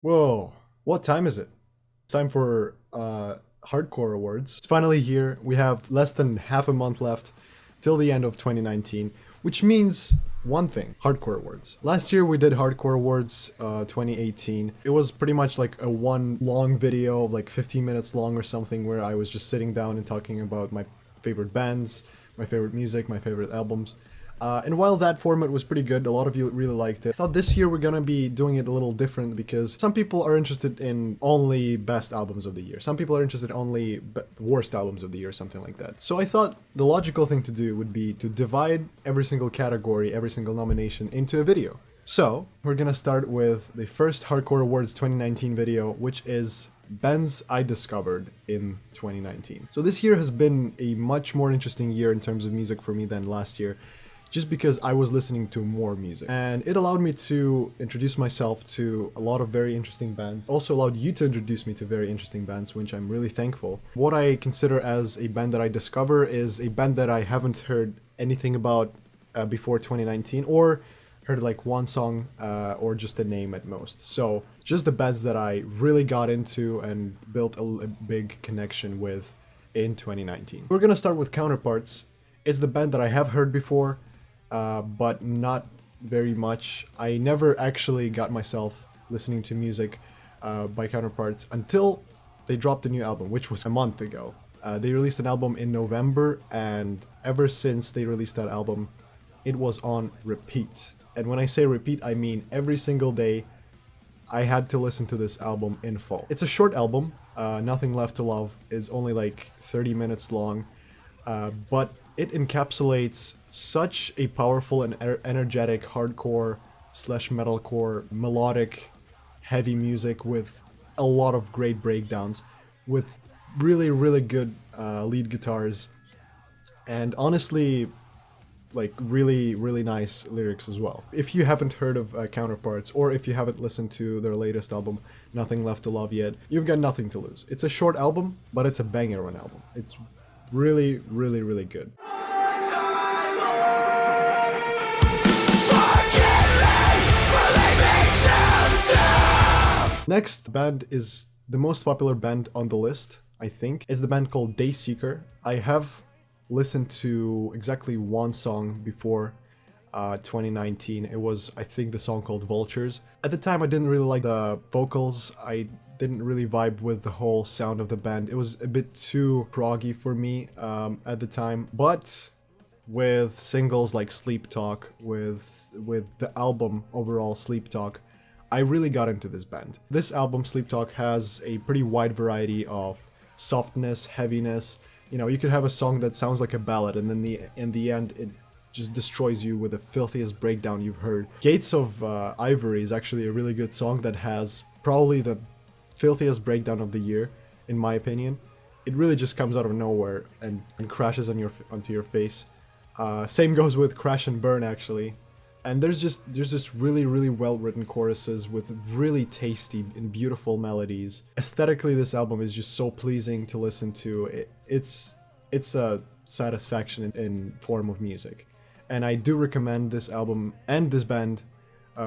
Whoa, what time is it? It's time for Hardcore Awards. It's finally here. We have less than half a month left till the end of 2019, which means one thing, Hardcore Awards. Last year we did Hardcore Awards 2018. It was pretty much like a one long video, like 15 minutes long or something, where I was just sitting down and talking about my favorite bands, my favorite music, my favorite albums. And while that format was pretty good, a lot of you really liked it. I thought this year we're gonna be doing it a little different because some people are interested in only best albums of the year. Some people are interested in only worst albums of the year, something like that. So I thought the logical thing to do would be to divide every single category, every single nomination into a video. So we're gonna start with the first Hardcore Awards 2019 video, which is bands I discovered in 2019. So this year has been a much more interesting year in terms of music for me than last year, just because I was listening to more music. And it allowed me to introduce myself to a lot of very interesting bands. Also allowed you to introduce me to very interesting bands, which I'm really thankful. What I consider as a band that I discover is a band that I haven't heard anything about before 2019, or heard like one song or just a name at most. So just the bands that I really got into and built a big connection with in 2019. We're gonna start with Counterparts. It's the band that I have heard before, but not very much. I never actually got myself listening to music by Counterparts until they dropped a new album, which was a month ago. They released an album in November, and ever since they released that album, it was on repeat. And when I say repeat, I mean every single day I had to listen to this album in full. It's a short album, Nothing Left to Love is only like 30 minutes long, but it encapsulates such a powerful and energetic hardcore slash metalcore melodic heavy music with a lot of great breakdowns, with really good lead guitars, and honestly like really nice lyrics as well. If you haven't heard of Counterparts, or if you haven't listened to their latest album Nothing Left to Love yet, you've got nothing to lose. It's a short album, but it's a banger of an album. It's really good. Next band is the most popular band on the list, I think. It's the band called Dayseeker. I have listened to exactly one song before 2019. It was, I think, the song called Vultures. At the time, I didn't really like the vocals. I didn't really vibe with the whole sound of the band. It was a bit too proggy for me at the time. But with singles like Sleep Talk, with the album overall Sleep Talk, I really got into this band. This album, Sleep Talk, has a pretty wide variety of softness, heaviness. You know, you could have a song that sounds like a ballad, and then in the end, it just destroys you with the filthiest breakdown you've heard. Gates of Ivory is actually a really good song that has probably the filthiest breakdown of the year, in my opinion. It really just comes out of nowhere and crashes onto your face. Same goes with Crash and Burn, actually. And there's just really well written choruses with really tasty and beautiful melodies. Aesthetically, this album is just so pleasing to listen to. It's a satisfaction in form of music, and I do recommend this album and this band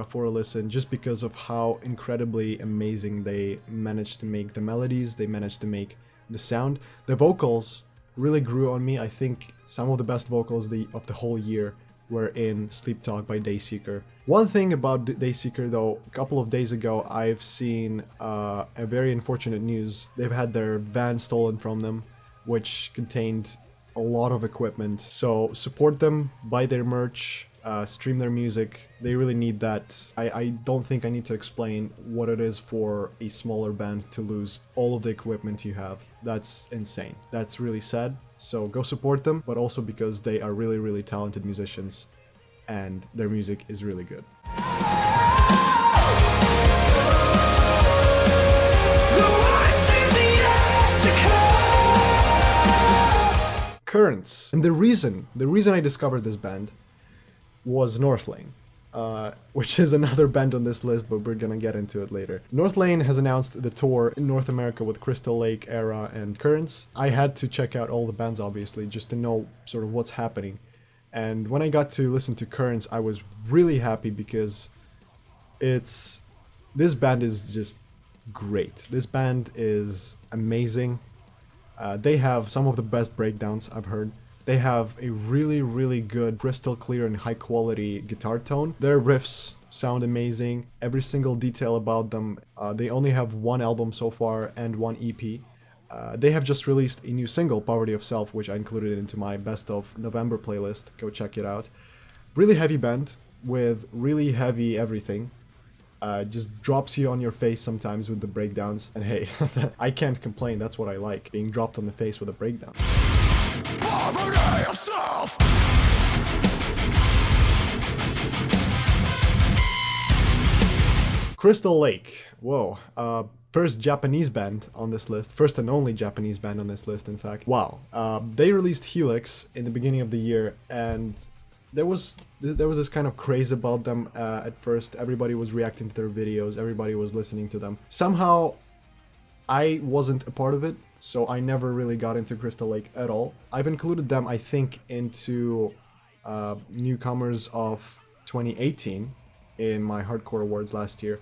for a listen, just because of how incredibly amazing they managed to make the melodies, they managed to make the sound. The vocals really grew on me. I think some of the best vocals of the whole year were in Sleep Talk by Dayseeker. One thing about Dayseeker though, a couple of days ago I've seen a very unfortunate news. They've had their van stolen from them, which contained a lot of equipment. So support them, buy their merch, stream their music. They really need that. I don't think I need to explain what it is for a smaller band to lose all of the equipment you have. That's insane. That's really sad. So go support them, but also because they are really talented musicians and their music is really good. Currents. And the reason I discovered this band was Northlane, which is another band on this list, but we're gonna get into it later. Northlane has announced the tour in North America with Crystal Lake, Era, and Currents. I had to check out all the bands, obviously, just to know sort of what's happening. And when I got to listen to Currents, I was really happy because this band is just great. This band is amazing. They have some of the best breakdowns I've heard. They have a really, really good, crystal clear and high quality guitar tone. Their riffs sound amazing. Every single detail about them. They only have one album so far and one EP. They have just released a new single, Poverty of Self, which I included into my Best of November playlist. Go check it out. Really heavy band with really heavy everything. Just drops you on your face sometimes with the breakdowns. And hey, I can't complain, that's what I like, being dropped on the face with a breakdown. Poverty of self! Crystal Lake, whoa, first Japanese band on this list, first and only Japanese band on this list, in fact. Wow, they released Helix in the beginning of the year, and there was this kind of craze about them at first. Everybody was reacting to their videos, everybody was listening to them. Somehow, I wasn't a part of it, so I never really got into Crystal Lake at all. I've included them, I think, into newcomers of 2018 in my Hardcore Awards last year.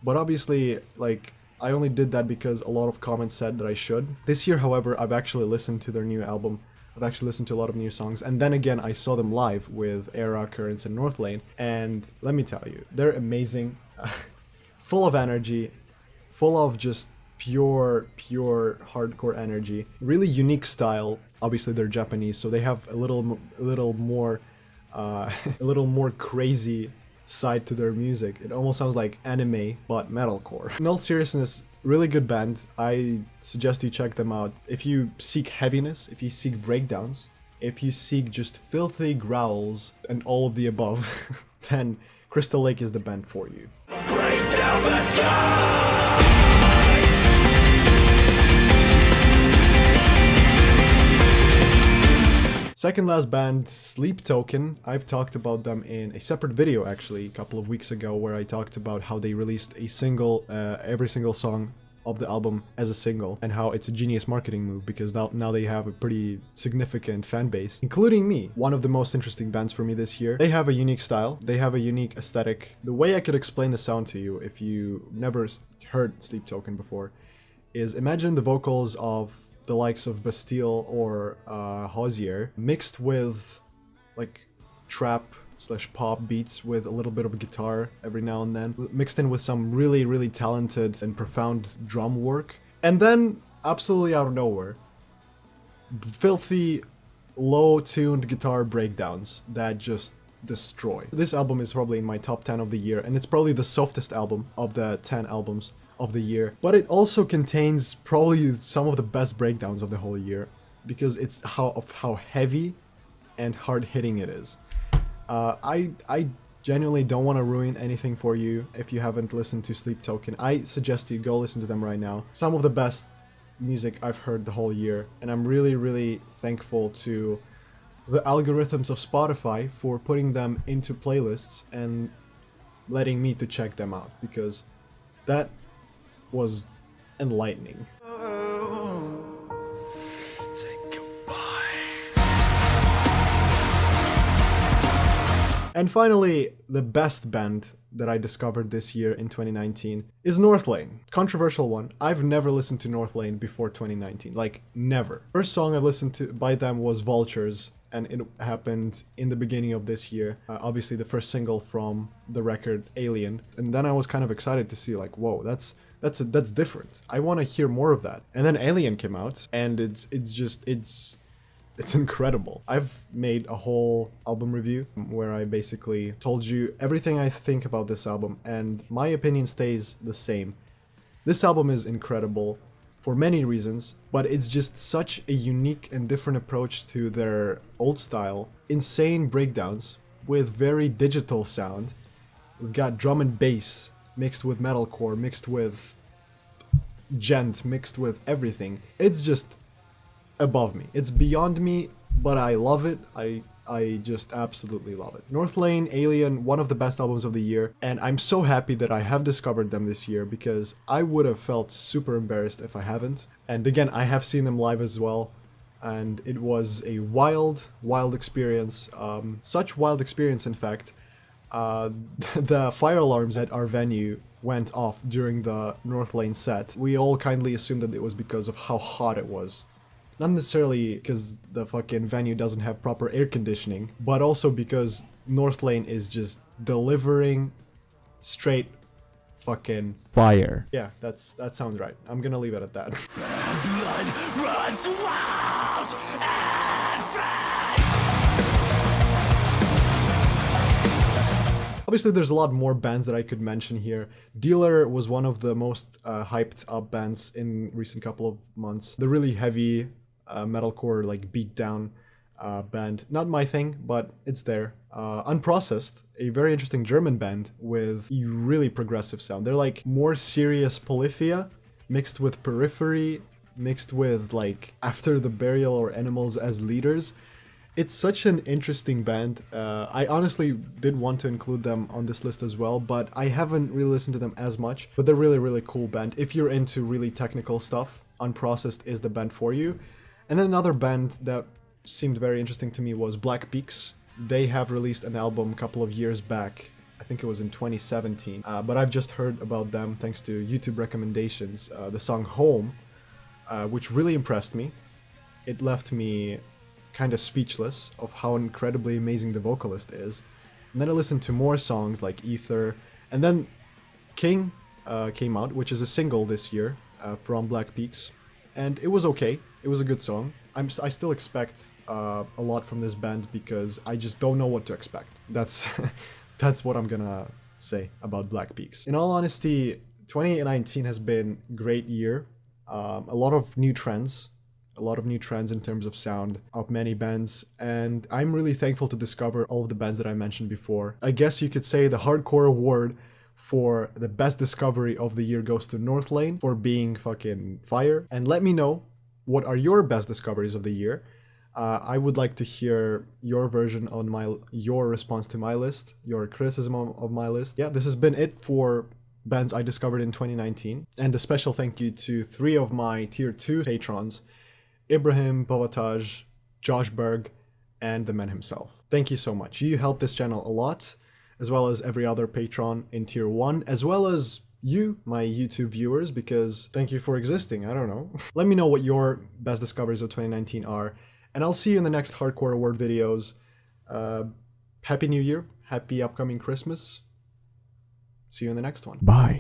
But obviously, like, I only did that because a lot of comments said that I should. This year, however, I've actually listened to their new album. I've actually listened to a lot of new songs, and then again, I saw them live with Era, Currents, and Northlane, and let me tell you, they're amazing, full of energy, full of just pure hardcore energy, really unique style. Obviously, they're Japanese, so they have a little more crazy side to their music. It almost sounds like anime, but metalcore. In all seriousness, really good band. I suggest you check them out. If you seek heaviness, if you seek breakdowns, if you seek just filthy growls and all of the above, then Crystal Lake is the band for you. Break down the skies! Second last band, Sleep Token. I've talked about them in a separate video actually a couple of weeks ago, where I talked about how they released a single, every single song of the album as a single, and how it's a genius marketing move because now they have a pretty significant fan base, including me. One of the most interesting bands for me this year. They have a unique style, they have a unique aesthetic. The way I could explain the sound to you, if you never heard Sleep Token before, is imagine the vocals of the likes of Bastille or Hosier mixed with like trap / pop beats with a little bit of guitar every now and then, mixed in with some really talented and profound drum work, and then absolutely out of nowhere, filthy low-tuned guitar breakdowns that just destroy. This album is probably in my top 10 of the year, and it's probably the softest album of the 10 albums of the year, but it also contains probably some of the best breakdowns of the whole year because it's how heavy and hard-hitting it is. I genuinely don't want to ruin anything for you if you haven't listened to Sleep Token. I suggest you go listen to them right now. Some of the best music I've heard the whole year, and I'm really thankful to the algorithms of Spotify for putting them into playlists and letting me to check them out, because that was enlightening. And finally, the best band that I discovered this year in 2019 is Northlane. Controversial one. I've never listened to Northlane before 2019. Like, never. First song I listened to by them was Vultures, and it happened in the beginning of this year. Obviously, the first single from the record, Alien. And then I was kind of excited to see, like, whoa, that's different. I want to hear more of that. And then Alien came out, and it's incredible. I've made a whole album review where I basically told you everything I think about this album, and my opinion stays the same. This album is incredible for many reasons, but it's just such a unique and different approach to their old style. Insane breakdowns with very digital sound. We've got drum and bass mixed with metalcore, mixed with gent, mixed with everything. It's just above me. It's beyond me, but I love it. I just absolutely love it. Northlane, Alien, one of the best albums of the year, and I'm so happy that I have discovered them this year because I would have felt super embarrassed if I haven't. And again, I have seen them live as well, and it was a wild experience. Such wild experience, in fact. The fire alarms at our venue went off during the North Lane set, we all kindly assumed that it was because of how hot it was. Not necessarily because the fucking venue doesn't have proper air conditioning, but also because North Lane is just delivering straight fucking fire. Yeah, that sounds right. I'm gonna leave it at that. Blood runs wild and free. Obviously, there's a lot more bands that I could mention here. Dealer was one of the most hyped up bands in recent couple of months. The really heavy metalcore, like beatdown band. Not my thing, but it's there. Unprocessed, a very interesting German band with a really progressive sound. They're like more serious Polyphia mixed with Periphery, mixed with like After the Burial or Animals as leaders. It's such an interesting band. I honestly did want to include them on this list as well, but I haven't really listened to them as much. But they're really, really cool band. If you're into really technical stuff, Unprocessed is the band for you. And then another band that seemed very interesting to me was Black Peaks. They have released an album a couple of years back. I think it was in 2017. But I've just heard about them thanks to YouTube recommendations. The song Home, which really impressed me. It left me kind of speechless of how incredibly amazing the vocalist is. And then I listened to more songs like Ether. And then King came out, which is a single this year from Black Peaks. And it was okay. It was a good song. I still expect a lot from this band because I just don't know what to expect. That's that's what I'm gonna say about Black Peaks. In all honesty, 2019 has been a great year. A lot of new trends. A lot of new trends in terms of sound of many bands, and I'm really thankful to discover all of the bands that I mentioned before. I guess you could say the Hardcore Award for the best discovery of the year goes to North Lane for being fucking fire. And let me know, what are your best discoveries of the year? I would like to hear your version on your response to my list, your criticism of my list. Yeah, this has been it for bands I discovered in 2019. And a special thank you to 3 of my tier 2 patrons, Ibrahim, Bovataj, Josh Berg, and the man himself. Thank you so much. You helped this channel a lot, as well as every other patron in tier 1, as well as you, my YouTube viewers, because thank you for existing. I don't know. Let me know what your best discoveries of 2019 are, and I'll see you in the next Hardcore Award videos. Happy New Year. Happy upcoming Christmas. See you in the next one. Bye.